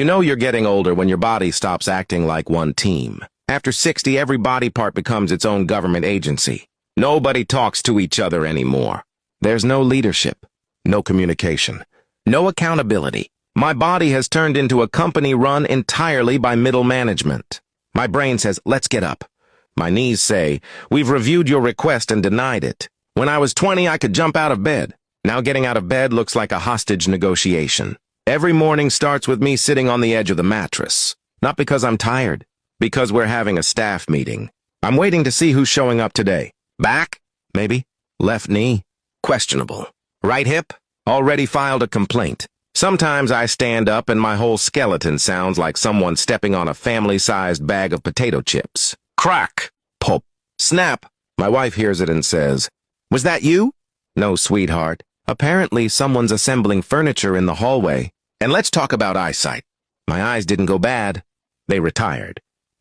You know you're getting older when your body stops acting like one team. After 60, every body part becomes its own government agency. Nobody talks to each other anymore. There's no leadership, no communication, no accountability. My body has turned into a company run entirely by middle management. My brain says, let's get up. My knees say, we've reviewed your request and denied it. When I was 20, I could jump out of bed. Now getting out of bed looks like a hostage negotiation. Every morning starts with me sitting on the edge of the mattress. Not because I'm tired, because we're having a staff meeting. I'm waiting to see who's showing up today. Back? Maybe. Left knee? Questionable. Right hip? Already filed a complaint. Sometimes I stand up and my whole skeleton sounds like someone stepping on a family-sized bag of potato chips. Crack! Pop! Snap! My wife hears it and says, "Was that you?" No, sweetheart. Apparently someone's assembling furniture in the hallway. And let's talk about eyesight. My eyes didn't go bad. They retired.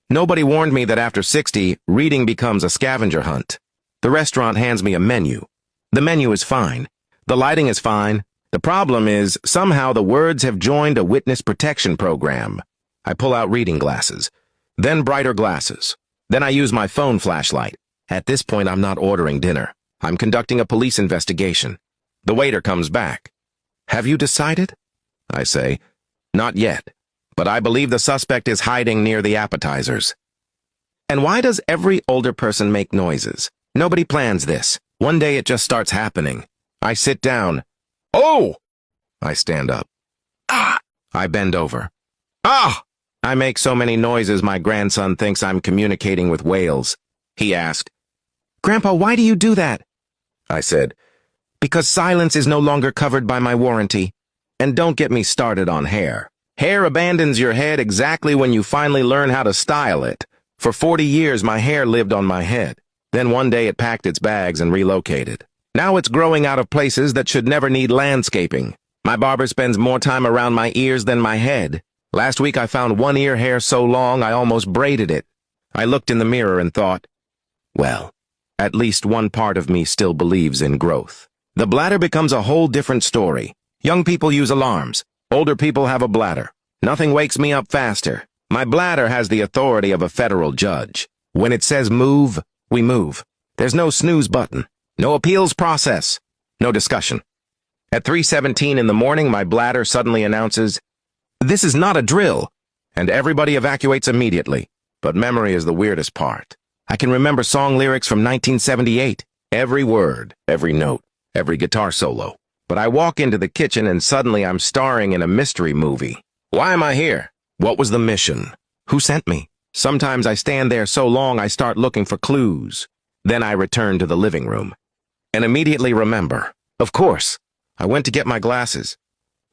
Nobody warned me that after 60, reading becomes a scavenger hunt. The restaurant hands me a menu. The menu is fine. The lighting is fine. The problem is, somehow the words have joined a witness protection program. I pull out reading glasses, then brighter glasses. Then I use my phone flashlight. At this point, I'm not ordering dinner. I'm conducting a police investigation. The waiter comes back. "Have you decided?" I say. "Not yet, but I believe the suspect is hiding near the appetizers." And why does every older person make noises? Nobody plans this. One day it just starts happening. I sit down. "Oh!" I stand up. "Ah!" I bend over. "Ah!" I make so many noises my grandson thinks I'm communicating with whales. He asked, "Grandpa, why do you do that?" I said, "Because silence is no longer covered by my warranty. And don't get me started on hair. Hair abandons your head exactly when you finally learn how to style it. For 40 years, my hair lived on my head. Then one day it packed its bags and relocated. Now it's growing out of places that should never need landscaping. My barber spends more time around my ears than my head. Last week I found one ear hair so long I almost braided it. I looked in the mirror and thought, well, at least one part of me still believes in growth. The bladder becomes a whole different story. Young people use alarms. Older people have a bladder. Nothing wakes me up faster. My bladder has the authority of a federal judge. When it says move, we move. There's no snooze button. No appeals process. No discussion. At 3:17 in the morning, my bladder suddenly announces, "This is not a drill," and everybody evacuates immediately. But memory is the weirdest part. I can remember song lyrics from 1978. Every word, every note, every guitar solo. But I walk into the kitchen and suddenly I'm starring in a mystery movie. Why am I here? What was the mission? Who sent me? Sometimes I stand there so long I start looking for clues. Then I return to the living room. And immediately remember, of course, I went to get my glasses.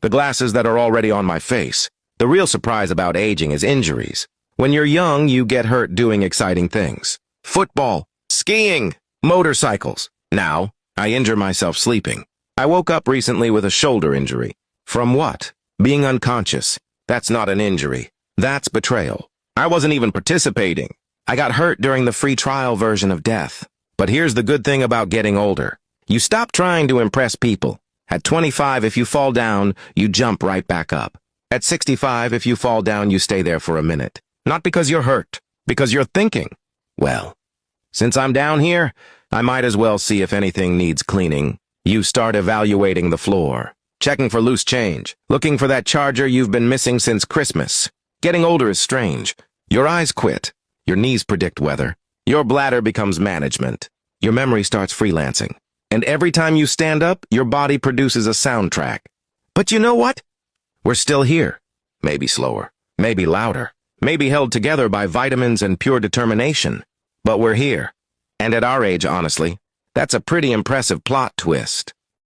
The glasses that are already on my face. The real surprise about aging is injuries. When you're young, you get hurt doing exciting things. Football, skiing, motorcycles. Now, I injure myself sleeping. I woke up recently with a shoulder injury. From what? Being unconscious. That's not an injury. That's betrayal. I wasn't even participating. I got hurt during the free trial version of death. But here's the good thing about getting older. You stop trying to impress people. At 25, if you fall down, you jump right back up. At 65, if you fall down, you stay there for a minute. Not because you're hurt, because you're thinking. Well, since I'm down here, I might as well see if anything needs cleaning. You start evaluating the floor, checking for loose change, looking for that charger you've been missing since Christmas. Getting older is strange. Your eyes quit. Your knees predict weather. Your bladder becomes management. Your memory starts freelancing. And every time you stand up, your body produces a soundtrack. But you know what? We're still here. Maybe slower. Maybe louder. Maybe held together by vitamins and pure determination. But we're here. And at our age, honestly, that's a pretty impressive plot twist.